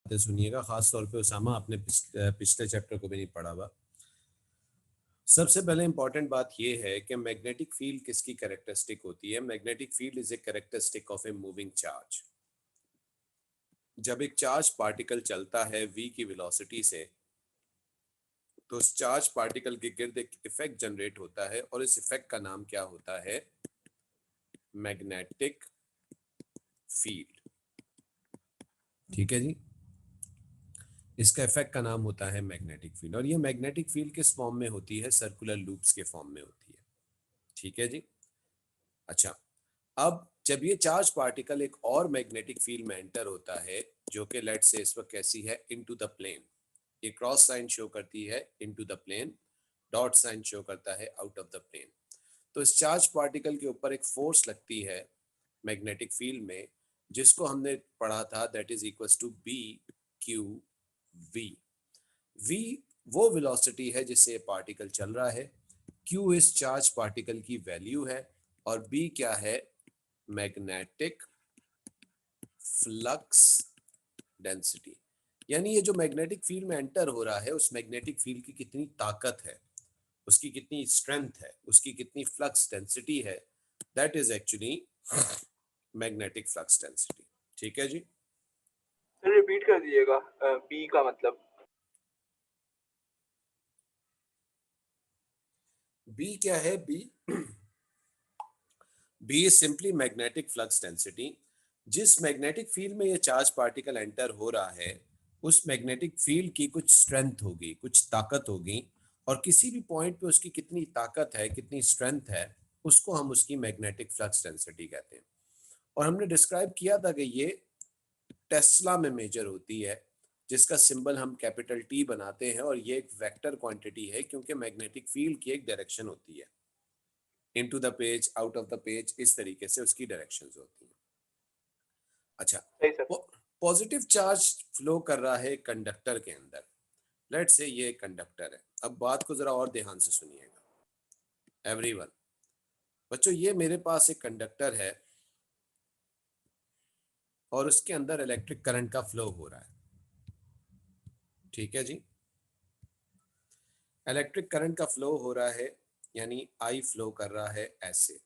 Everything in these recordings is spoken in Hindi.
बातें सुनिएगा, खास तौर पे उसामा, आपने पिछले चैप्टर को भी नहीं पढ़ा हुआ। सबसे पहले इंपॉर्टेंट बात यह है कि मैग्नेटिक फील्ड किसकी कैरेक्टरिस्टिक होती है। Magnetic field is a characteristic of a moving charge. जब एक चार्ज पार्टिकल चलता है v की वेलोसिटी से, तो उस चार्ज पार्टिकल के गिर्द एक इफेक्ट जनरेट होता है और इस इफेक्ट का नाम क्या होता है? Magnetic field. ठीक है जी, इसका इफेक्ट का नाम होता है मैग्नेटिक फील्ड। और ये मैग्नेटिक फील्ड किस फॉर्म में होती है? सर्कुलर लूप्स के फॉर्म में होती है। ठीक है जी। अच्छा, अब जब ये चार्ज पार्टिकल एक और मैग्नेटिक फील्ड में एंटर होता है, जो कि लेट से इस वक्त कैसी है? Into the plane. ये क्रॉस साइन शो करती है into the plane, dot sign show करता है आउट ऑफ द प्लेन। तो इस चार्ज पार्टिकल के ऊपर एक फोर्स लगती है मैग्नेटिक फील्ड में, जिसको हमने पढ़ा था, that is equals to B Q V. V वो वेलोसिटी है जिससे पार्टिकल चल रहा है, क्यू इस चार्ज पार्टिकल की वैल्यू है, और बी क्या है? Magnetic flux density. यानी ये जो मैग्नेटिक फील्ड में एंटर हो रहा है, उस मैग्नेटिक फील्ड की कितनी ताकत है, उसकी कितनी स्ट्रेंथ है, उसकी कितनी फ्लक्स डेंसिटी है, that is actually magnetic flux density. ठीक है जी। सर रिपीट कर दीजिएगा, बी का मतलब। बी क्या है? B B is simply magnetic flux density. जिस मैग्नेटिक फील्ड में ये चार्ज पार्टिकल एंटर हो रहा है, उस मैग्नेटिक फील्ड की कुछ स्ट्रेंथ होगी, कुछ ताकत होगी, और किसी भी पॉइंट पे उसकी कितनी ताकत है, कितनी स्ट्रेंथ है, उसको हम उसकी मैग्नेटिक फ्लक्स डेंसिटी कहते हैं। और हमने डिस्क्राइब किया था कि ये टेस्ला में मेजर होती है, जिसका सिंबल हम कैपिटल टी बनाते हैं, और ये एक वेक्टर क्वांटिटी है, क्योंकि मैग्नेटिक फील्ड की एक डायरेक्शन होती है, into the page, out of the page, इस तरीके से उसकी डायरेक्शंस होती हैं। अच्छा, पॉजिटिव चार्ज फ्लो कर रहा है कंडक्टर के अंदर। लेट्स से ये कंडक्टर है। अब बात को जरा और ध्यान से सुनिएगा एवरीवन। बच्चों, ये मेरे पास एक कंडक्टर है और उसके अंदर इलेक्ट्रिक करंट का फ्लो हो रहा है। ठीक है जी, इलेक्ट्रिक करंट का फ्लो हो रहा है, यानी आई फ्लो कर रहा है ऐसे।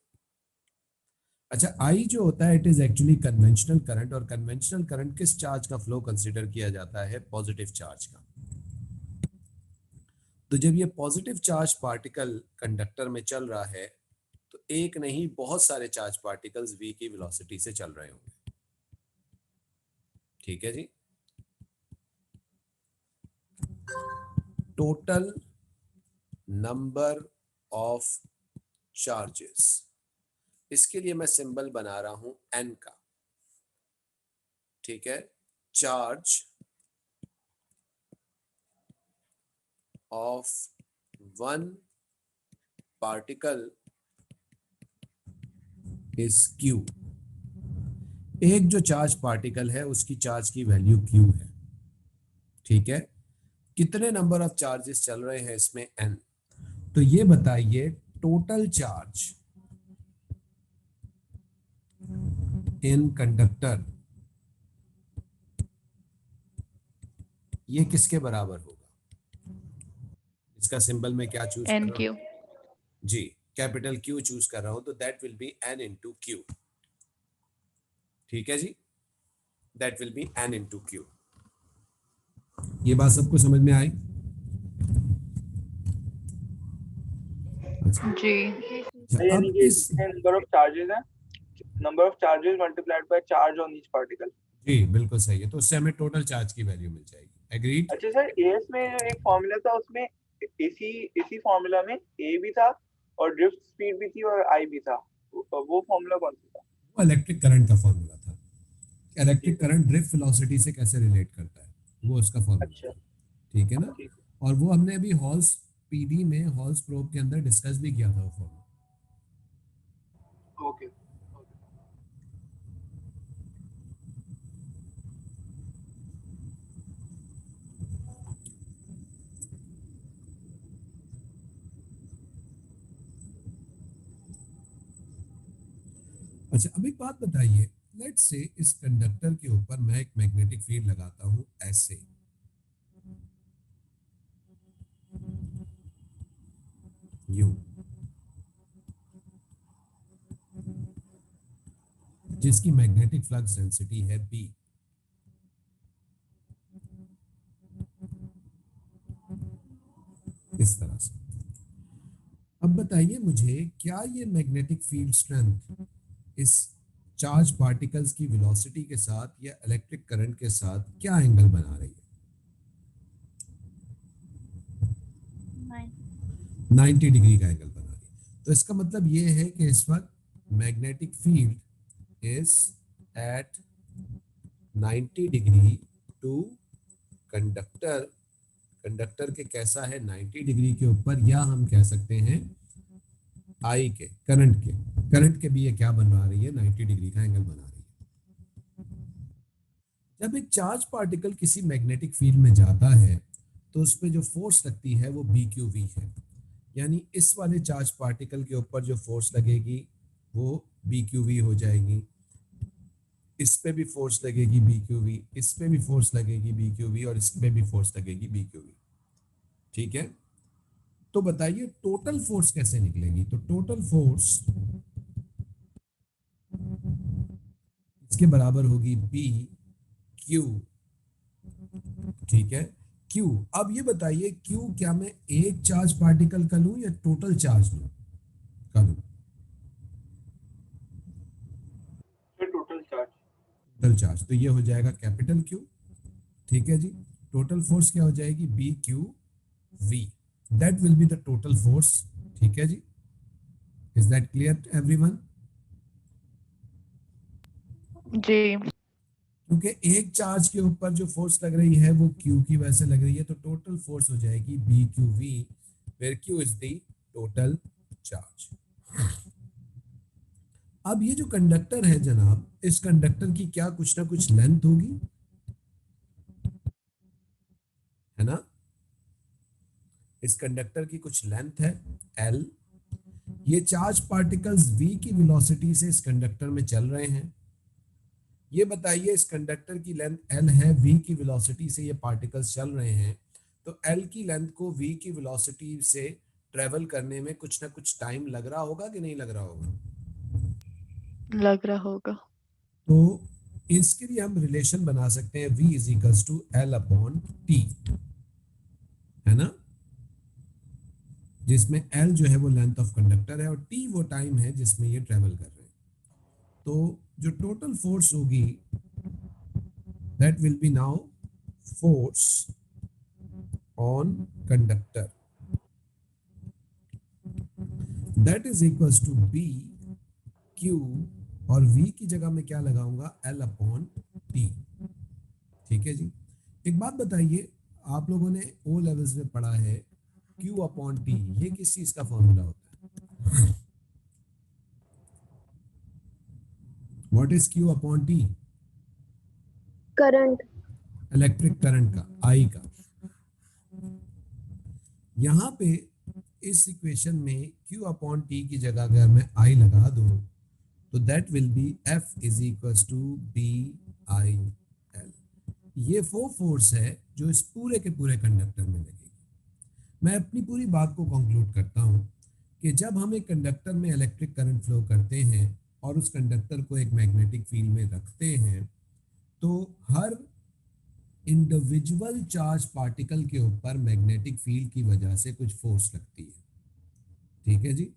अच्छा, आई जो होता है, it is actually conventional current, और कन्वेंशनल करंट किस चार्ज का फ्लो कंसीडर किया जाता है? पॉजिटिव चार्ज का। तो जब ये पॉजिटिव चार्ज पार्टिकल कंडक्टर में चल रहा है, तो एक नहीं बहुत सारे चार्ज पार्टिकल्स v की वेलोसिटी से चल रहे होंगे। ठीक है जी। टोटल नंबर ऑफ चार्जेस, इसके लिए मैं सिंबल बना रहा हूं n का। ठीक है, charge of one particle is q। एक जो चार्ज पार्टिकल है उसकी चार्ज की वैल्यू q है। ठीक है, कितने नंबर ऑफ चार्जेस चल रहे हैं इसमें? n। तो ये बताइए, टोटल चार्ज इन कंडक्टर ये किसके बराबर होगा? इसका सिंबल मैं क्या चूज कर एन रहा क्यू। हूं? जी, कैपिटल Q चूज कर रहा हूं, तो that will be n into q. ठीक है जी, that will be n into q. ये बात सबको समझ में आई? जी। यानी अब कि इस जितने नंबर ऑफ चार्जेस हैं, number of charges multiplied by charge on each particle. जी बिल्कुल सही है, तो उससे हमें टोटल चार्ज की वैल्यू मिल जाएगी। एग्रीड? अच्छा सर, एएस में एक फॉर्मूला था, उसमें इसी फॉर्मूला में ए भी था और ड्रिफ्ट स्पीड भी थी और आई भी था। वो फॉर्मूला कौन सा था? वो इलेक्ट्रिक करंट का फॉर्मूला था। ठीक इलेक्ट्रिक है। करंट ड्रिफ्ट वेलोसिटी से कैसे रिलेट करता है, वो उसका फॉर्मूला अच्छा। था। ठीक है ना? ठीक और वो हमने अभी हॉल्स पीडी में, हॉल्स प्रोब के अंदर डिस्कस भी किया था वो फॉर्मूला। है। ओके। अच्छा, अब एक बात बताइए, लेट्स से इस कंडक्टर के ऊपर मैं एक मैग्नेटिक फील्ड लगाता हूं ऐसे, यू, जिसकी मैग्नेटिक फ्लक्स डेंसिटी है बी। इस तरह से। अब बताइए मुझे, क्या ये मैग्नेटिक फील्ड स्ट्रेंथ इस चार्ज पार्टिकल्स की वेलोसिटी के साथ या इलेक्ट्रिक करंट के साथ क्या एंगल बना रही है? 90 डिग्री का एंगल बना रही है। तो इसका मतलब ये है कि इस वक्त magnetic field is at 90 degree to conductor. Conductor के कैसा है? 90 डिग्री के ऊपर, या हम कह सकते हैं आई के, करंट के भी ये क्या बना रही है? 90 डिग्री का एंगल बना रही है। जब एक चार्ज पार्टिकल किसी मैग्नेटिक फील्ड में जाता है तो उसमें जो फोर्स लगती है वो बी क्यू वी है। यानी इस वाले चार्ज पार्टिकल के ऊपर जो फोर्स लगेगी वो बी क्यू वी हो जाएगी। इस पे भी फोर्स लगेगी बी क्यू वी, इस पे भी फोर्स लगेगी बी क्यू वी, और इस पे भी फोर्स लगेगी बी क्यू वी। ठीक है, तो बताइए टोटल फोर्स कैसे निकलेगी? तो टोटल फोर्स इसके बराबर होगी बी क्यू। ठीक है, क्यू। अब ये बताइए क्यू क्या मैं एक चार्ज पार्टिकल का लूं या टोटल चार्ज लूं का लूं? फिर टोटल चार्ज। टोटल चार्ज, तो ये हो जाएगा कैपिटल क्यू। ठीक है जी। टोटल फोर्स क्या हो जाएगी? B Q v. That will be the total force. ठीक है जी। Is that clear everyone? जी। क्योंकि एक चार्ज के ऊपर जो फोर्स लग रही है वो क्यू की वजह से लग रही है, तो टोटल फोर्स हो जाएगी B Q V, where Q is the total charge. अब ये जो कंडक्टर है जनाब, इस कंडक्टर की क्या कुछ ना कुछ लेंथ होगी, है ना? इस कंडक्टर की कुछ लेंथ है एल। ये चार्ज पार्टिकल्स v की वेलोसिटी से इस कंडक्टर में चल रहे हैं। ये बताइए इस कंडक्टर की लेंथ l है, v की वेलोसिटी से ये पार्टिकल्स चल रहे हैं, तो l की लेंथ को v की वेलोसिटी से ट्रेवल करने में कुछ ना कुछ टाइम लग रहा होगा कि नहीं लग रहा होगा? लग रहा होगा। तो इसके लिए हम रिलेशन बना सकते हैं v is equals to L upon T, है ना? जिसमें l जो है वो लेंथ ऑफ कंडक्टर है और t वो टाइम है जिसमें ये ट्रेवल कर रहे हैं। तो जो टोटल फोर्स होगी that will be now force on conductor, that is equals to B Q, और v की जगह में क्या लगाऊंगा? l upon T. ठीक है जी। एक बात बताइए, आप लोगों ने ओ लेवल्स में पढ़ा है q अपॉन टी, ये किस चीज का फॉर्मूला होता है? What is q upon T? Current. Electric current का, आई का। यहाँ पे इस इक्वेशन में q अपॉन टी की जगह अगर मैं I लगा दूं तो that will be F is equals to B I L. ये वो फोर्स है जो इस पूरे के पूरे कंडक्टर में लगेगी। मैं अपनी पूरी बात को कंक्लूड करता हूँ कि जब हम एक कंडक्टर में इलेक्ट्रिक करंट फ्लो करते हैं और उस कंडक्टर को एक मैग्नेटिक फील्ड में रखते हैं, तो हर इंडिविजुअल चार्ज पार्टिकल के ऊपर मैग्नेटिक फील्ड की वजह से कुछ फोर्स लगती है। ठीक है जी।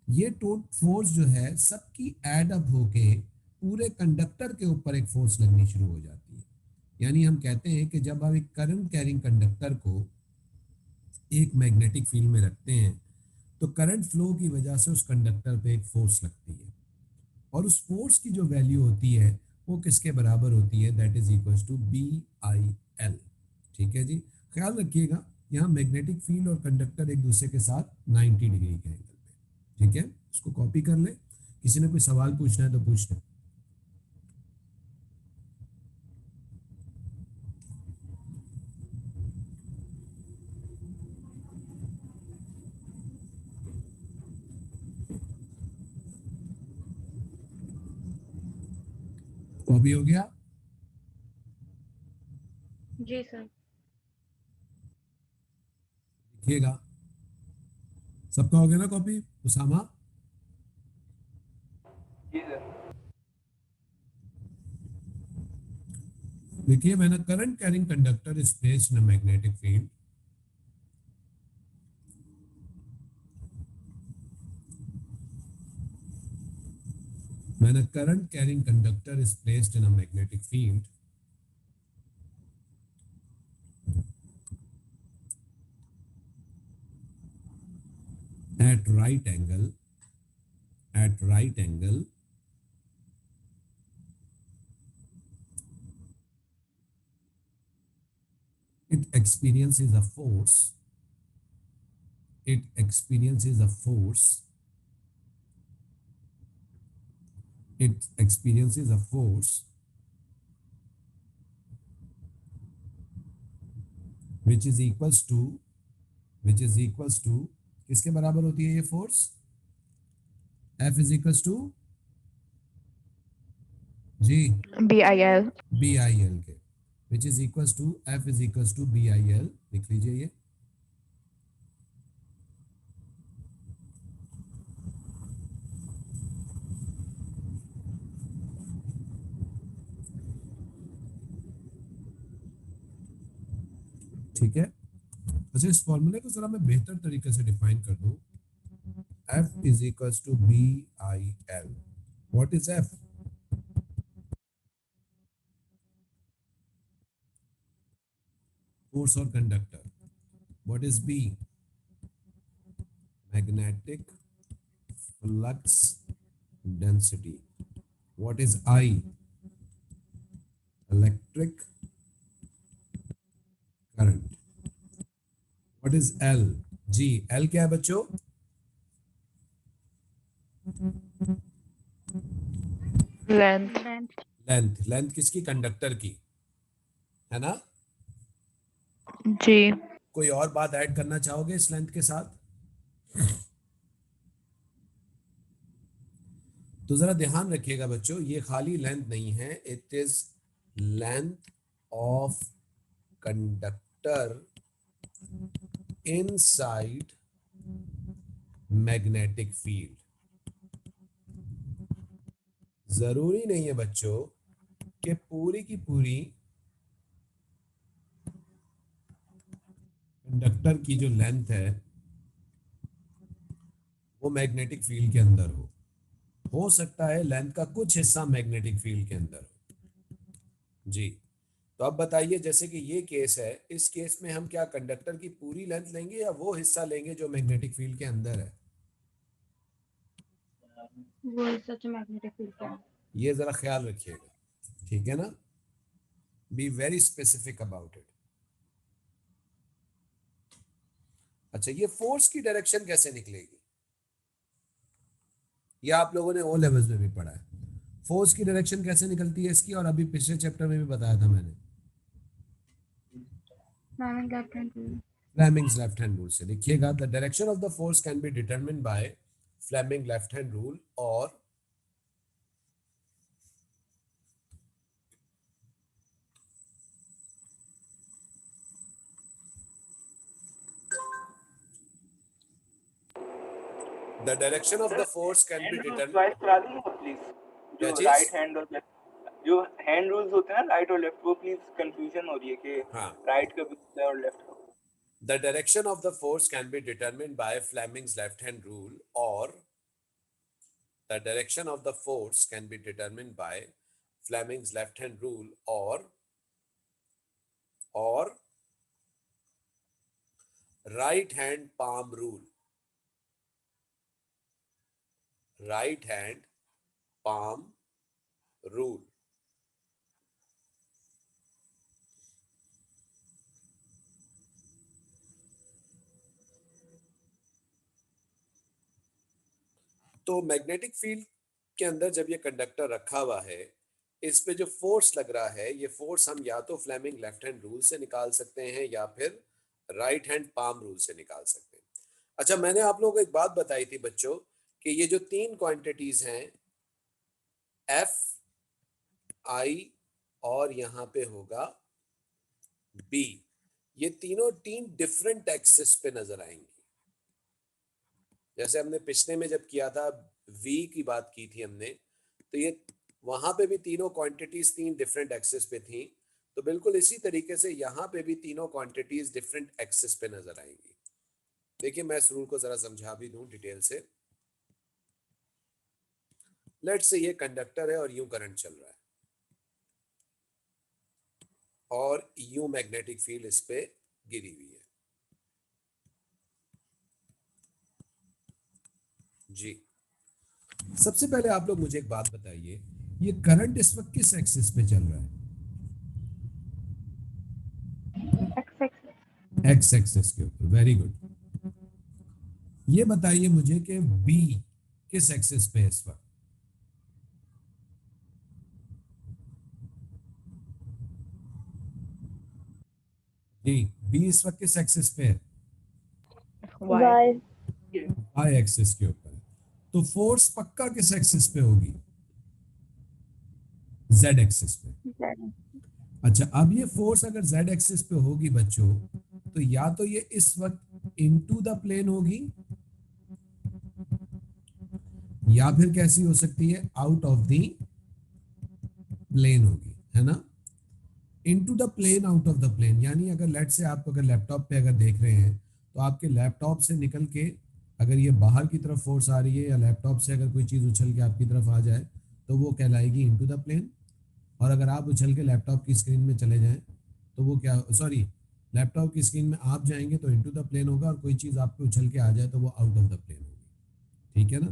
ये टोट फोर्स जो है सबकी एड अप होके पूरे कंडक्टर के ऊपर एक फोर्स लगनी शुरू हो जाती है। यानी हम कहते हैं कि जब हम एक करंट कैरिंग कंडक्टर को एक मैग्नेटिक फील्ड में रखते हैं तो करंट फ्लो की वजह से उस कंडक्टर पे एक फोर्स लगती है, और उस फोर्स की जो वैल्यू होती है वो किसके बराबर होती है? That is equals to B I L. ठीक है जी। ख्याल रखिएगा, यहाँ मैग्नेटिक फील्ड और कंडक्टर एक दूसरे के साथ 90 डिग्री के एंगल पे। ठीक है, इसको कॉपी कर ले। किसी ने कोई सवाल पूछना है तो पूछ ले। कॉपी हो गया? जी सर। लिखिएगा। सबका हो गया ना कॉपी? उसामा? जी सर। देखिए, when a current carrying conductor is placed in a magnetic field, when a current carrying conductor is placed in a magnetic field, at right angle, it experiences a force, it experiences a force, it experiences a force which is equals to, किसके बराबर होती है ये फोर्स? F is equals to जी BIL। BIL के, which is equals to F is equals to BIL। लिख लीजिए ये। ठीक है। अच्छा, इस फॉर्मूले को जरा मैं बेहतर तरीके से डिफाइन कर दूं। F is equals to BIL। What is F? Force or conductor। What is B? Magnetic flux density। What is I? Electric current। What is L? G। L क्या है बच्चों? लेंथ। लेंथ किसकी? कंडक्टर की, है ना? जी। कोई और बात ऐड करना चाहोगे इस लेंथ के साथ? तो जरा ध्यान रखिएगा बच्चों, ये खाली लेंथ नहीं है, it is length of conductor inside magnetic field. जरूरी नहीं है बच्चों कि पूरी की पूरी कंडक्टर की जो लेंथ है वो मैग्नेटिक फील्ड के अंदर हो सकता है लेंथ का कुछ हिस्सा मैग्नेटिक फील्ड के अंदर हो। जी, तो अब बताइए, जैसे कि ये केस है, इस केस में हम क्या कंडक्टर की पूरी लेंथ लेंगे या वो हिस्सा लेंगे जो मैग्नेटिक फील्ड के अंदर है? वो हिस्सा जो मैग्नेटिक फील्ड का है। ये जरा ख्याल रखिएगा, ठीक है ना? Be very specific about it. अच्छा, ये फोर्स की डायरेक्शन कैसे निकलेगी? ये आप लोगों ने ओ लेवल्स में भी पढ़ा है। फोर्स की डायरेक्शन कैसे निकलती है इसकी, और अभी पिछले चैप्टर में भी बताया था मैंने। फ्लेमिंग्स लेफ्ट हैंड रूल से लिखिएगा। The direction of the force can be determined by Fleming left hand rule, और the direction of the force can be determined। Twice करा देंगे प्लीज, क्या जो चीज? राइट हैंड और लेफ्ट, जो हैंड रूल्स होते हैं ना राइट और लेफ्ट, वो प्लीज कंफ्यूजन हो रही है कि हाँ। राइट कब है और लेफ्ट कब। The direction of the force can be determined by Fleming's left-hand rule, or the direction of the force can be determined by Fleming's left-hand rule, or right-hand palm rule। Right-hand palm rule। तो मैग्नेटिक फील्ड के अंदर जब ये कंडक्टर रखा हुआ है, इस पे जो फोर्स लग रहा है, ये फोर्स हम या तो फ्लेमिंग लेफ्ट हैंड रूल से निकाल सकते हैं या फिर राइट हैंड पाम रूल से निकाल सकते हैं। अच्छा, मैंने आप लोगों को एक बात बताई थी बच्चों कि ये जो तीन क्वांटिटीज हैं, F, I और यहाँ पे होगा B। ये तीनों तीन डिफरेंट एक्सिस पे नजर आएंगी। जैसे हमने पिछले में जब किया था V की बात की थी हमने, तो ये वहां पे भी तीनों क्वांटिटीज तीन डिफरेंट एक्सिस पे थी, तो बिल्कुल इसी तरीके से यहाँ पे भी तीनों क्वांटिटीज डिफरेंट एक्सिस पे नजर आएंगी। देखिए मैं इस रूल को जरा समझा भी दूं डिटेल से। लेट्स से ये कंडक्टर है और यूं करंट चल रहा है और यूं मैग्नेटिक फील्ड इस पे गिरी हुई है। जी, सबसे पहले आप लोग मुझे एक बात बताइए, ये करंट इस वक्त किस एक्सिस पे चल रहा है? एक्स एक्सिस के ऊपर। Very good. ये बताइए मुझे कि बी किस एक्सिस पे है इस वक्त? जी, बी इस वक्त किस एक्सिस पे है? Y. आई एक्सिस के ऊपर। तो फोर्स पक्का किस एक्सिस पे होगी? जेड एक्सिस पे। अच्छा, अब ये फोर्स अगर जेड एक्सिस पे होगी बच्चों, तो या तो ये इस वक्त इनटू द प्लेन होगी, या फिर कैसी हो सकती है, आउट ऑफ द प्लेन होगी, है ना? Into the plane, out of the plane, यानी अगर लेट से आप अगर लैपटॉप पे अगर देख रहे हैं, तो आपके लैपटॉप से निकल के अगर ये बाहर की तरफ फोर्स आ रही है, या लैपटॉप से अगर कोई चीज उछल के आपकी तरफ आ जाए, तो वो कहलाएगी इनटू द प्लेन। और अगर आप उछल के लैपटॉप की स्क्रीन में चले जाएं, तो वो क्या, सॉरी, लैपटॉप की स्क्रीन में आप जाएंगे तो इनटू द प्लेन होगा, और कोई चीज आप पे उछल के आ जाए तो वो आउट ऑफ द प्लेन होगी। ठीक है ना?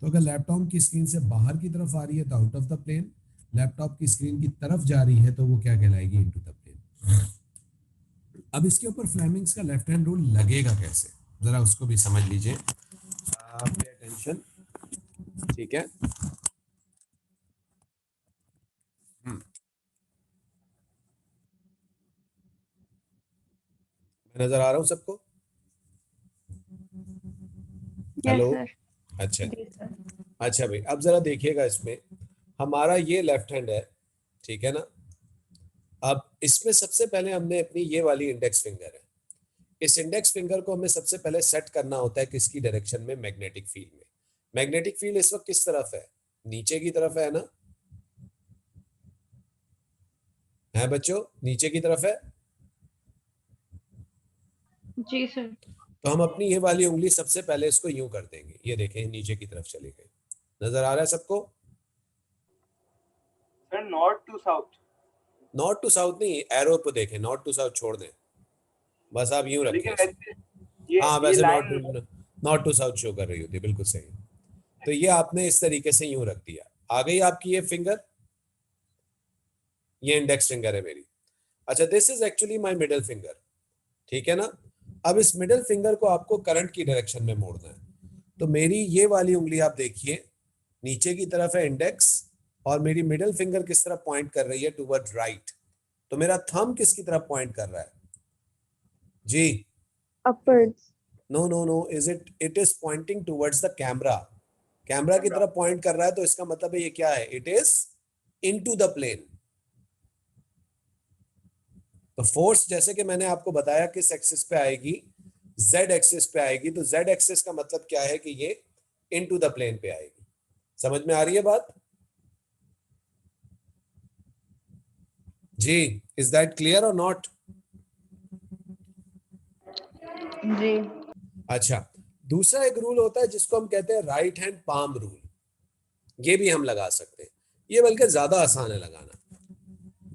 तो अगर लैपटॉप की स्क्रीन से बाहर की तरफ आ रही है तो out of the plane, laptop की स्क्रीन की तरफ जा रही है तो वो क्या कहलाएगी, इनटू द प्लेन। अब इसके ऊपर फ्लेमिंग्स का लेफ्ट हैंड रूल लगेगा कैसे, जरा उसको भी समझ लीजिए। पे अटेंशन, ठीक है? मैं नजर आ रहा हूं सबको? Yes, hello? sir. अच्छा, जी sir. अच्छा भाई, अब जरा देखिएगा, इसमें हमारा ये लेफ्ट हैंड है, ठीक है ना? अब इसमें सबसे पहले हमने अपनी ये वाली इंडेक्स फिंगर है, इस इंडेक्स फिंगर को हमें सबसे पहले सेट करना होता है किसकी डायरेक्शन में, मैग्नेटिक फील्ड में। मैग्नेटिक फील्ड इस वक्त किस तरफ है? नीचे की तरफ है ना? है बच्चों, नीचे की तरफ है। जी sir. तो हम अपनी ये वाली उंगली सबसे पहले इसको यूं कर देंगे, ये देखें नीचे की तरफ चली गई। नजर आ रहा है सबको? Sir north to south. North to south नहीं, एरो को देखें, नॉर्थ टू साउथ छोड़ दें, बस आप यूं रखें लेकिन इसको। वैसे ये हाँ, ये वैसे line north to south show कर रही होती है, बिल्कुल सही। तो ये आपने इस तरीके से यूं रख दिया। आ गई आपकी ये फिंगर, ये इंडेक्स फिंगर है मेरी। अच्छा, this is actually my middle finger, ठीक है ना? अब इस मिडिल फिंगर को आपको करंट की डायरेक्शन में मोड़ना है। तो मेरी ये वाली उंगली आप देखिए, नीचे की तरफ है इंडेक्स, और मेरी मिडिल फिंगर किस तरफ पॉइंट कर रही है, टुवर्ड राइट। तो मेरा थंब किसकी तरफ पॉइंट कर रहा है जी? Upwards. No no no, it is pointing towards the camera. Camera की तरफ पॉइंट कर रहा है, तो इसका मतलब है ये क्या है, it is into the plane. तो फोर्स जैसे कि मैंने आपको बताया किस एक्सिस पे आएगी, जेड एक्सिस पे आएगी। तो जेड एक्सिस का मतलब क्या है कि ये इनटू द प्लेन पे आएगी। समझ में आ रही है बात जी? इज दैट क्लियर और नॉट? जी. अच्छा, दूसरा एक रूल होता है जिसको हम कहते हैं राइट हैंड पाम रूल। ये भी हम लगा सकते हैं, ये बल्कि ज्यादा आसान है लगाना।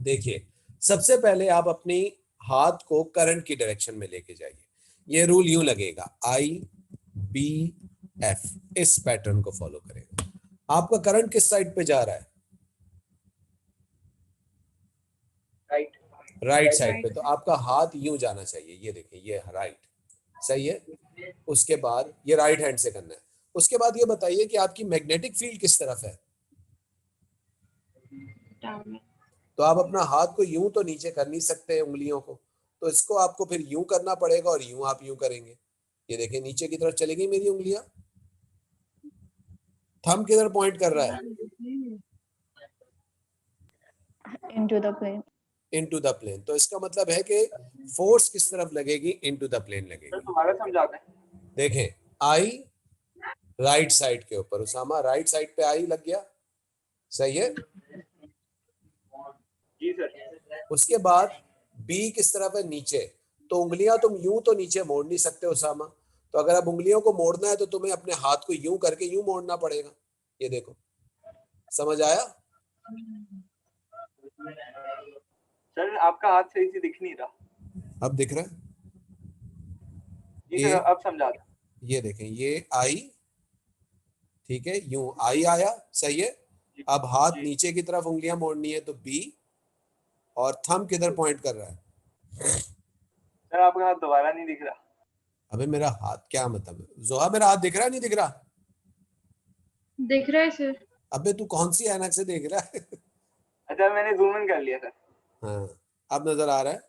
देखिए, सबसे पहले आप अपनी हाथ को करंट की डायरेक्शन में लेके जाइए। ये रूल यूं लगेगा, IBF, इस पैटर्न को फॉलो करेगा। आपका करंट किस साइड पे जा रहा है? राइट राइट साइड पे। तो आपका हाथ यूं जाना चाहिए, ये देखिए, ये राइट, सही है। उसके बाद ये राइट हैंड से करना है। उसके बाद ये बताइए कि आपकी मैग्नेटिक फील्ड किस तरफ है? Down. तो आप अपना हाथ को यूं तो नीचे कर नहीं सकते उंगलियों को, तो इसको आपको फिर यूं करना पड़ेगा, और यूं आप यूं करेंगे। ये देखिए, नीचे की तरफ चली गई मेरी उंगलियां। थंब किधर पॉइंट कर रहा है? into the plane. Into the plane. तो इसका मतलब है कि फोर्स किस तरफ लगेगी? इनटू द प्लेन सर लगेगी। दोबारा समझाते हैं। देखें, आई राइट साइड के ऊपर, उसामा राइट साइड पे आई लग गया, सही है। जी सर। उसके बाद बी किस तरफ है? नीचे। तो उंगलियां तुम यूं तो नीचे मोड़ नहीं सकते उसामा, तो अगर अब उंगलियों को मोड़ना है तो तुम्हें अपने हाथ को यूं करके यूं मोड़ना पड़ेगा। ये देखो, समझ आया? सर आपका हाथ सही से दिख नहीं रहा। अब दिख रहा है? जी ये सर अब समझा दो। ये देखें, ये आई, ठीक है, यूं आई आया, सही है। जी अब हाथ जी नीचे की तरफ उंगलियां मोड़नी है तो बी, और थंब किधर पॉइंट कर रहा है? सर आपका हाथ दोबारा नहीं दिख रहा। अबे मेरा हाथ क्या मतलब है? जोहा मेरा हाथ दिख रहा है नहीं दिख रहा? दिख रहा है सर। अबे तू कौन सी ऐनक से देख रहा है? अच्छा मैंने जूम इन कर लिया सर। हाँ, अब नजर आ रहा है।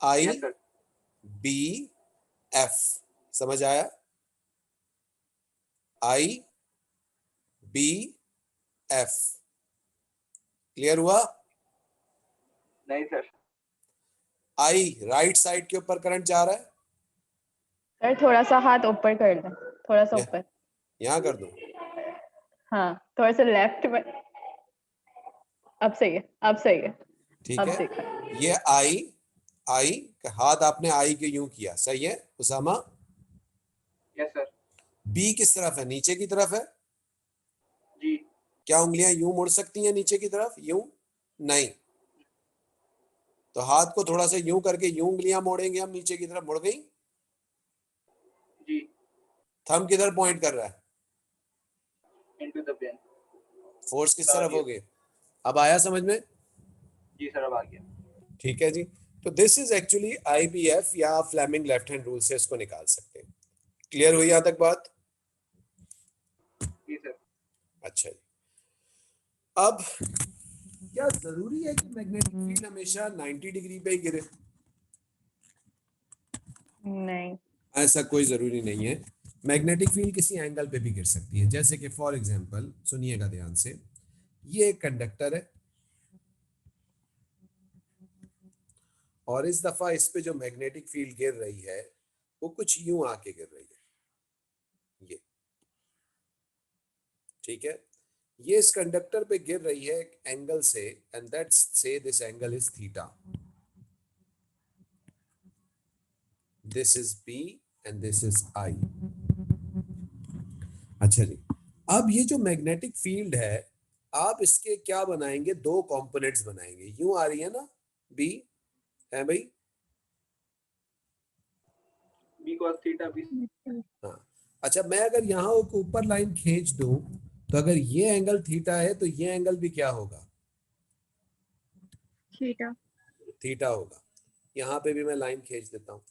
आई यस सर। बी एफ, समझ आया? आई बी एफ, क्लियर हुआ? नहीं सर। आई राइट साइड के ऊपर करंट जा रहा है, सर थोड़ा सा हाथ ऊपर कर दें, थोड़ा सा ऊपर। यहां कर दूं? हाँ थोड़ा सा लेफ्ट में। अब सही है, अब सही है। ठीक अब है। देखा। ये आई, आई हाथ आपने आई के यूं किया, सही है उसामा। Yes sir. बी किस तरफ है? नीचे की तरफ है। जी क्या उंगलियां यूं मुड़ सकती हैं नीचे की तरफ? यूं नहीं। तो हाथ को थोड़ा सा यूं करके यूं उंगलियां मोड़ेंगे हम, नीचे की तरफ मुड़ गई। जी थंब किधर पॉइंट कर रहा है? Into the plane. फोर्स किस तरफ हो गई? अब आया समझ में? जी सर अब आ गया। ठीक है जी। तो दिस इज एक्चुअली आईबीएफ, या फ्लेमिंग लेफ्ट हैंड रूल से इसको निकाल सकते हैं। क्लियर हुई यहां तक बात? जी सर। अच्छा जी। अब क्या जरूरी है कि मैग्नेटिक फील्ड हमेशा 90 डिग्री पे ही गिरे? नहीं। ऐसा कोई जरूरी नहीं है। मैग्नेटिक फील्ड किसी एंगल पे भी गिर सकती है। जैसे कि फॉर एग्जांपल सुनिएगा ध्यान से, ये एक कंडक्टर है और इस दफा इस पे जो मैग्नेटिक फील्ड गिर रही है वो कुछ यूं आके गिर रही है, ये, ठीक है। ये इस कंडक्टर पे गिर रही है एक एंगल से, and that's say this angle is theta. This is B and this is I. अच्छा जी। अब ये जो मैग्नेटिक फील्ड है, आप इसके क्या बनाएंगे? दो कंपोनेंट्स बनाएंगे। यूं आ रही है ना बी, है भाई? B cos theta B. हाँ। अच्छा, मैं अगर यहाँ ऊपर लाइन खींच दूं तो अगर ये एंगल थीटा है तो ये एंगल भी क्या होगा? थीटा। थीटा होगा। यहाँ पे भी मैं लाइन खींच देता हूँ।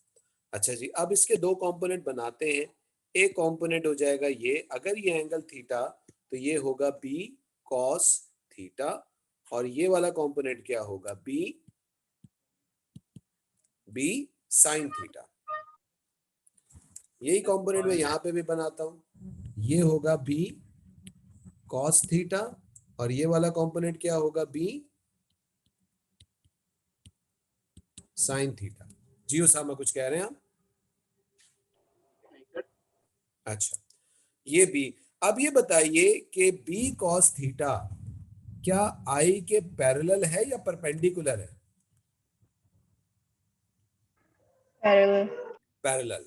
अच्छा जी, अब इसके दो कंपोनेंट बनाते हैं। एक कंपोनेंट हो जाएगा ये, अगर ये एंगल थीटा तो ये होगा बी कॉस थीटा, और ये वाला कंपोनेंट क्या होगा? B sine theta. यही कंपोनेंट मैं यहाँ पे भी बनाता हूँ। ये होगा बी कॉस थीटा, और ये वाला कंपोनेंट क्या होगा? B sine theta. जी उसामा कुछ कह रहे हैं आप? अच्छा, ये बी। अब ये बताइए कि बी कॉस थीटा क्या आई के पैरेलल है या परपेंडिकुलर है? पैरेलल। पैरेलल।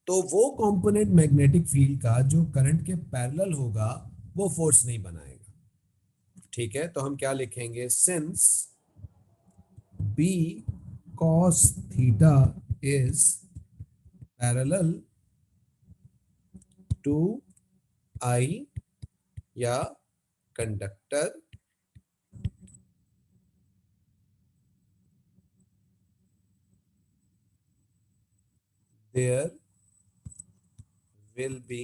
तो वो कंपोनेंट मैग्नेटिक फील्ड का जो करंट के पैरेलल होगा वो फोर्स नहीं बनाएगा। ठीक है, तो हम क्या लिखेंगे? Since B cos theta is parallel to I, या conductor there will be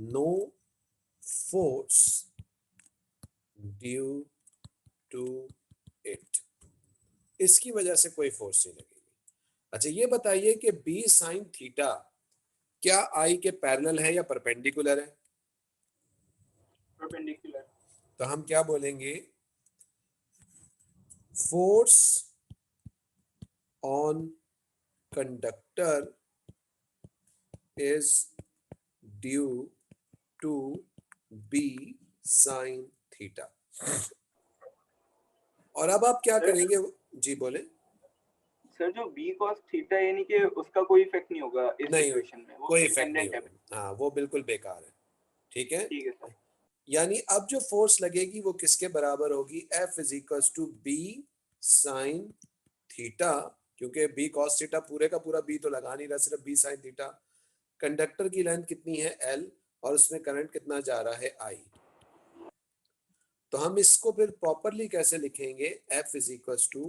no force due to it। इसकी वजह से कोई फोर्स नहीं लगेगी। अच्छा, ये बताइए कि बी साइन थीटा क्या आई के पैरेलल है या परपेंडिकुलर है? परपेंडिकुलर। तो हम क्या बोलेंगे, force on conductor is due to B sine theta. और अब आप क्या करेंगे, जी बोले। सर जो b cos थीटा यानी कि उसका कोई इफेक्ट नहीं होगा इस नहीं, इक्वेशन में, वो कोई इफेक्ट नहीं इंडिपेंडेंट है। होगा, हाँ वो बिल्कुल बेकार है। ठीक है, ठीक है सर। यानी अब जो फोर्स लगेगी वो किसके बराबर होगी, F is equal to B sine theta, क्योंकि बी कॉस थीटा पूरे का पूरा बी तो लगा नहीं रहा, सिर्फ बी साइन थीटा। कंडक्टर की लेंथ कितनी है L, और उसमें करंट कितना जा रहा है I। तो हम इसको फिर प्रॉपरली कैसे लिखेंगे, F is equal to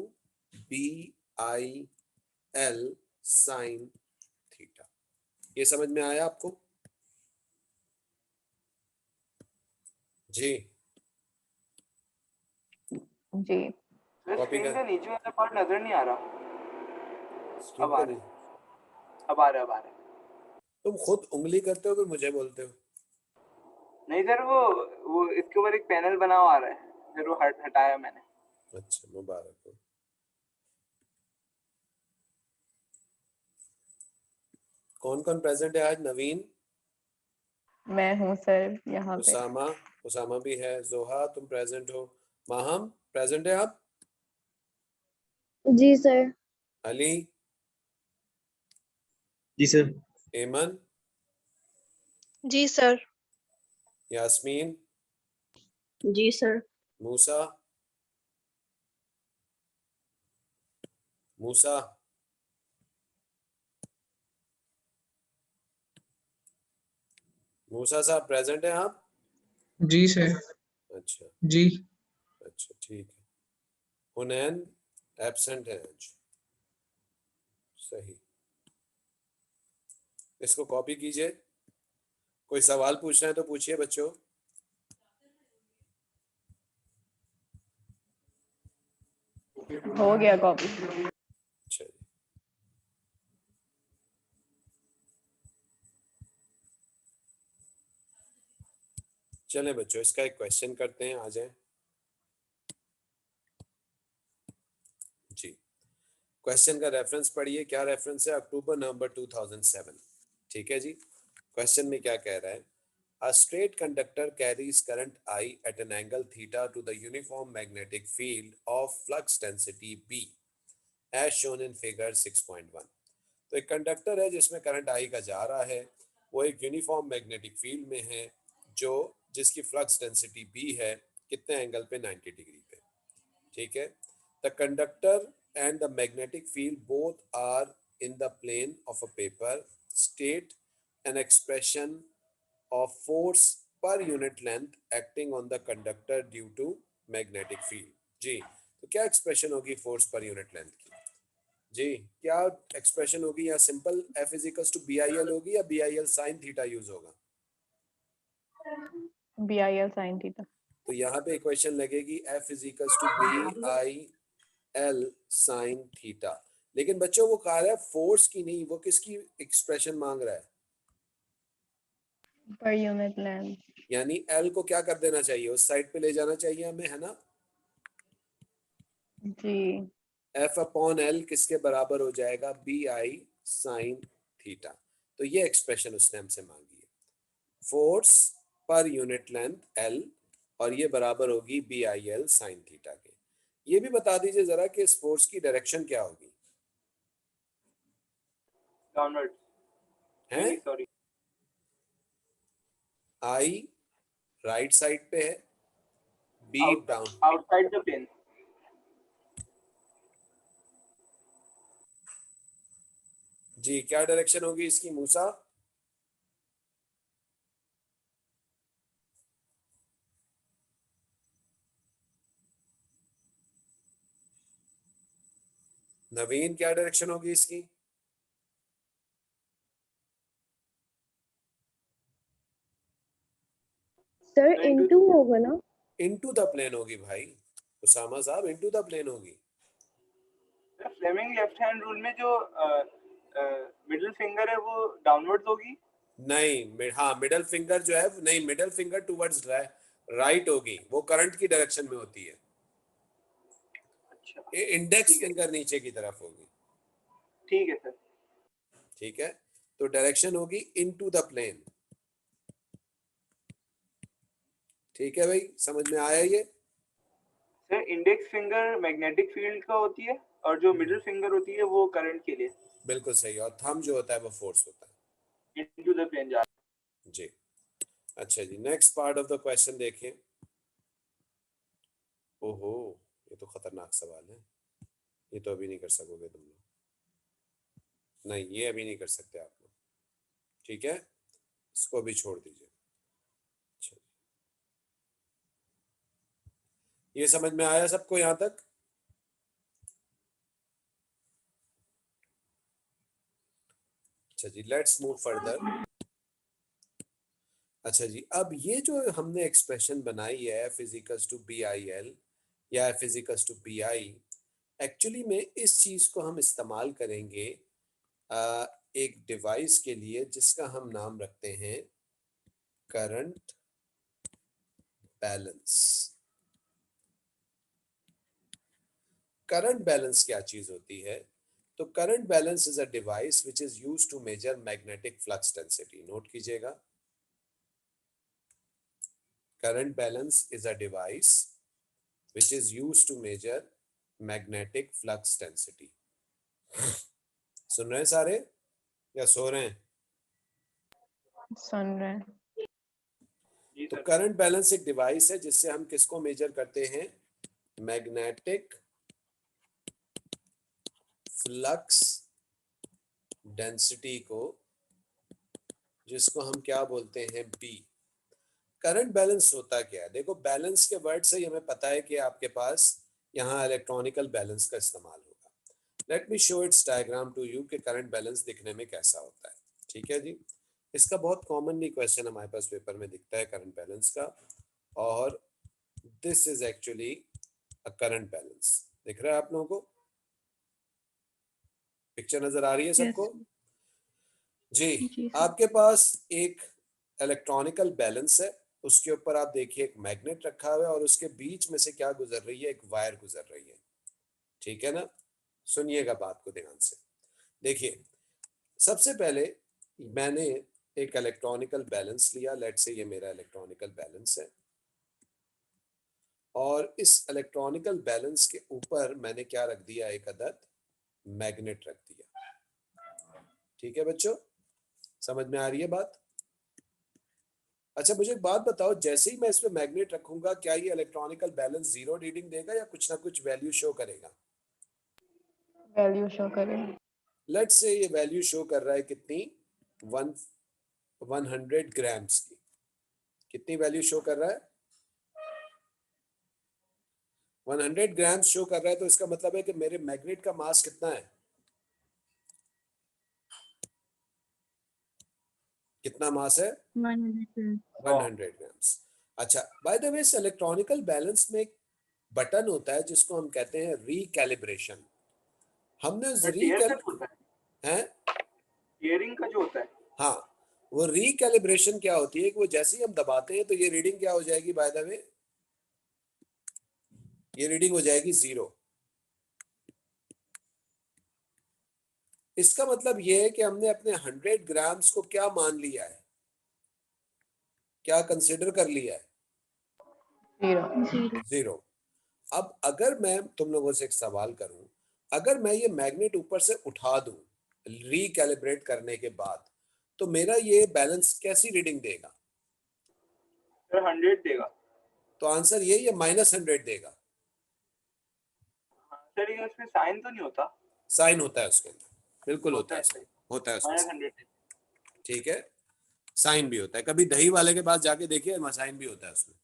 B I L sine theta. ये समझ में आया आपको जी? जी। सर कॉपी स्क्रीन का, का नीचे वाला पार्ट नजर नहीं आ रहा। स्क्रीन अब आ का रहा नहीं, है, अब आ रहा है, अब आ रहा है। तुम खुद उंगली करते हो फिर मुझे बोलते हो। नहीं सर, वो इसके ऊपर एक पैनल बना हुआ आ रहा है, फिर वो हटाया मैंने। अच्छा, मुबारक हो। कौन कौन प्रेजेंट है आज, नवीन, मैं हूँ सर यहाँ पे। उसामा, उसामा भी है, जोहा तुम प्रेजेंट हो, माहम प्रेजेंट है आप, जी सर। अली, जी सर। एमन, जी सर। यास्मीन, जी सर। मूसा, मूसा, मूसा साहब प्रेजेंट है आप? जी सर। अच्छा जी। अच्छा, ठीक है। हुनैन एब्सेंट है आज, सही। इसको कॉपी कीजिए, कोई सवाल पूछना है तो पूछिए बच्चों। हो गया कॉपी। अच्छा जी, चलें बच्चों, इसका एक क्वेश्चन करते हैं, आ जाएं जी। क्वेश्चन का रेफरेंस पढ़िए, क्या रेफरेंस है, अक्टूबर नवंबर 2007। ठीक है जी। क्वेश्चन में क्या कह रहा है, A straight conductor carries current I at an angle theta to the uniform magnetic field of flux density B as shown in figure 6.1। तो एक कंडक्टर है जिसमें करंट I का जा रहा है, वो एक यूनिफॉर्म मैग्नेटिक फील्ड में है, जो जिसकी फ्लक्स डेंसिटी B है, कितने एंगल पे, 90 डिग्री पे। ठीक है, the conductor and the magnetic field both are in the plane of a paper, state an expression of force per unit length acting on the conductor due to magnetic field। जी, तो क्या एक्सप्रेशन होगी फोर्स पर यूनिट लेंथ की, जी क्या एक्सप्रेशन होगी, या simple F is equal to B I L होगी, या B I L sine theta use होगा? BIL sine theta. तो यहाँ पे इक्वेशन लगेगी F is equal to B I L sine theta. लेकिन बच्चों वो कह रहा है फोर्स की नहीं, वो किसकी एक्सप्रेशन मांग रहा है, पर यूनिट लेंथ। यानी L को क्या कर देना चाहिए, उस साइड पे ले जाना चाहिए हमें, है ना। जी। F अपॉन L किसके बराबर हो जाएगा, बी आई साइन थीटा। तो ये एक्सप्रेशन उसने हमसे मांगी है, force per unit length L, और ये बराबर होगी B I L sine theta के। ये भी बता दीजिए जरा कि इस फोर्स की डायरेक्शन क्या होगी, डाउनवर्ड, है नहीं सॉरी, आई राइट साइड पे है, B down, outside the plane. जी क्या डायरेक्शन होगी इसकी मूसा? नवीन क्या डायरेक्शन होगी इसकी? सर इनटू होगा ना? इनटू द प्लेन होगी भाई, उसामा साहब इनटू द प्लेन होगी। फ्लेमिंग लेफ्ट हैंड रूल में जो मिडिल फिंगर है वो डाउनवर्ड्स होगी। नहीं, हाँ मिडल फिंगर जो है, नहीं मिडल फिंगर टुवर्ड्स राइट होगी, वो करंट की डायरेक्शन में होती है। अच्छा इंडेक्स ठीक है। फिंगर नीचे की तरफ होगी। ठीक है सर। ठीक है, तो डायरेक्शन होगी इनटू द प्लेन। ठीक है भाई, समझ में आया ये? Sir index finger magnetic field का होती है और जो मिडिल फिंगर होती है वो करंट के लिए बिल्कुल सही, और थंब जो होता है वो फोर्स होता है। इनटू द प्लेन जा जी। अच्छा जी, next part of the question देखिए। ओहो, ये तो खतरनाक सवाल है, ये तो अभी नहीं कर सकोगे तुम लोग। नहीं, ये अभी नहीं कर सकते आप लोग। ठीक है, इसको अभी छोड़ दीजिए। अच्छा, ये समझ में आया सबको यहाँ तक? अच्छा जी, लेट्स मूव फर्दर। अच्छा जी, अब ये जो हमने एक्सप्रेशन बनाई है F equals to B I L या F equals to P I, actually में इस चीज को हम इस्तेमाल करेंगे एक डिवाइस के लिए जिसका हम नाम रखते हैं करंट बैलेंस। करंट बैलेंस क्या चीज होती है? तो current balance is a device which is used to measure magnetic flux density. Note कीजिएगा, current balance is a device which is used to measure magnetic flux density। सुन रहे हैं सारे या सो रहे हैं? सुन रहे हैं। जी तो सर। करंट बैलेंस एक डिवाइस है जिससे हम किसको मेजर करते हैं? मैग्नेटिक फ्लक्स डेंसिटी को, जिसको हम क्या बोलते हैं? बी। करंट बैलेंस होता क्या है? देखो, बैलेंस के वर्ड से ही हमें पता है कि आपके पास यहाँ इलेक्ट्रॉनिकल बैलेंस का इस्तेमाल होगा। Let me show its diagram to you कि करंट बैलेंस दिखने में कैसा होता है। ठीक है जी, इसका बहुत कॉमनली क्वेश्चन हमारे पास पेपर में दिखता है करंट बैलेंस का, और this is actually a current balance. दिख रहा है आप लोगों को? पिक्चर नजर आ रही है सबको? जी, आपके पास एक इलेक्ट्रॉनिकल बैलेंस है, उसके ऊपर आप देखिए एक मैग्नेट रखा हुआ है और उसके बीच में से क्या गुजर रही है? एक वायर गुजर रही है। ठीक है ना? सुनिएगा बात को ध्यान से। देखिए, सबसे पहले मैंने एक इलेक्ट्रॉनिकल बैलेंस लिया, लेट्स से ये मेरा इलेक्ट्रॉनिकल बैलेंस है, और इस इलेक्ट्रॉनिकल बैलेंस के ऊपर मैंने क्या रख दिया? एक अदद मैग्नेट रख दिया। ठीक है बच्चों, समझ में आ रही है बात? अच्छा, मुझे एक बात बताओ, जैसे ही मैं इसमें मैग्नेट रखूंगा, क्या ये इलेक्ट्रॉनिकल बैलेंस जीरो रीडिंग देगा या कुछ ना कुछ वैल्यू शो करेगा? वैल्यू शो करें। लेट्स से ये वैल्यू शो कर रहा है कितनी? 100 ग्राम्स की। कितनी वैल्यू शो कर रहा है? 100 ग्राम्स शो कर रहा है, तो इसका मतलब है कि मेरे मैग्नेट का मास कितना है? कितना मास है? 100 ग्राम्स। अच्छा, बाय द वे, इस इलेक्ट्रॉनिकल बैलेंस में एक बटन होता है जिसको हम कहते हैं रिकैलिब्रेशन। हमने उस टीयरिंग का जो होता है। हाँ, वो रिकैलिब्रेशन क्या होती है कि वो जैसे ही हम दबाते हैं तो ये रीडिंग क्या हो जाएगी? बाय द वे, ये रीडिंग हो जाएगी 0। इसका मतलब ये है कि हमने अपने 100 ग्राम्स को क्या मान लिया है? क्या कंसिडर कर लिया है? जीरो। 0। अब अगर मैं तुम लोगों से एक सवाल करूं, अगर मैं ये मैग्नेट ऊपर से उठा दूं रिकैलिब्रेट करने के बाद, तो मेरा ये बैलेंस कैसी रीडिंग देगा? सर 100 देगा। तो आंसर यही है, -100 देगा। सर लेकिन उसमें साइन तो नहीं होता? साइन होता है उसके अंदर, बिल्कुल होता होता है, है सर। होता है उसमें। -100। ठीक है, साइन भी होता है। कभी दही वाले के पास जाके देखिए, साइन भी होता है उसमें।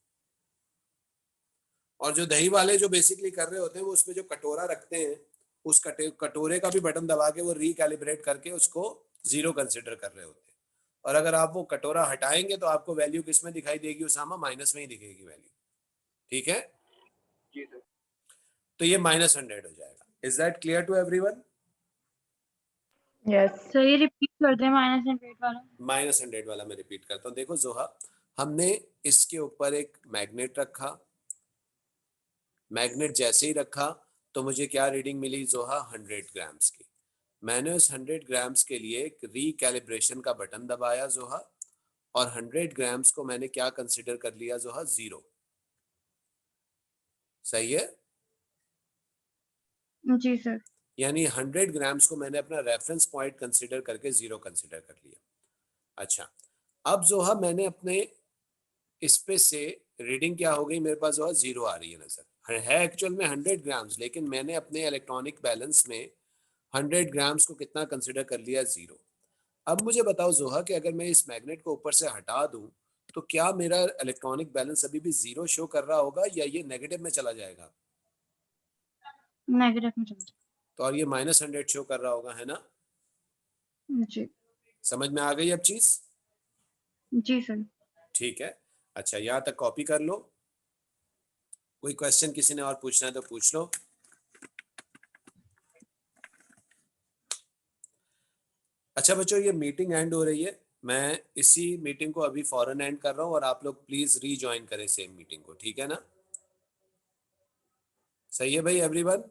और जो दही वाले जो बेसिकली कर रहे होते हैं, वो उसमें जो कटोरा रखते हैं, उस कटोरे का भी बटन दबा के वो रिकैलिब्रेट करके उसको 0 कंसिडर कर रहे होते हैं। और अगर आप वो कटोरा हटाएंगे तो आपको वैल्यू किस में दिखाई देगी उसामा? माइनस में ही दिखेगी वैल्यू। ठीक है, जी सर। तो ये -100 हो जाएगा। Is that clear to everyone? Yes. Sir ये रिपीट कर दें -100 वाला। -100 वाला मैं रिपीट करता हूँ। देखो जोहा, हमने इसके ऊपर एक मैग्नेट रखा, मैग्नेट जैसे ही रखा तो मुझे क्या रीडिंग मिली जोहा? 100 ग्राम्स की। मैंने उस 100 ग्राम्स के लिए एक रिकैलिब्रेशन का बटन दबाया जोहा, और 100 ग्राम्स को मैंने क्या कंसिडर कर लिया जोहा? 0। सही है? जी सर। यानी 100 ग्राम्स को मैंने अपना रेफरेंस पॉइंट कंसिडर करके 0 कंसिडर कर लिया। अच्छा, अब जोहा मैंने अपने इस पे से रीडिंग क्या हो गई मेरे पास जोहा? 0 आ रही है नजर, है एक्चुअल में 100 ग्राम्स, लेकिन मैंने अपने इलेक्ट्रॉनिक बैलेंस में 100 ग्राम्स को कितना कंसिडर कर लिया? 0। अब मुझे बताओ जोहा कि अगर मैं इस मैग्नेट को ऊपर से हटा दूं तो क्या मेरा इलेक्ट्रॉनिक बैलेंस अभी भी 0 शो कर रहा होगा या ये नेगेटिव में चला जाएगा? नेगेटिव में चलता। तो और ये -100 शो कर रहा होगा, है ना? जी। समझ में आ गई अब चीज? जी सर। ठीक है। अच्छा, यहाँ तक कॉपी कर लो। कोई क्वेश्चन किसी ने और पूछना है तो पूछ लो। अच्छा बच्चों, ये मीटिंग एंड हो रही है, मैं इसी मीटिंग को अभी फौरन एंड कर रहा हूँ और आप लोग प्लीज रीजॉइन करें सेम मीटिंग को, ठीक है ना? सही है भाई एवरीवन?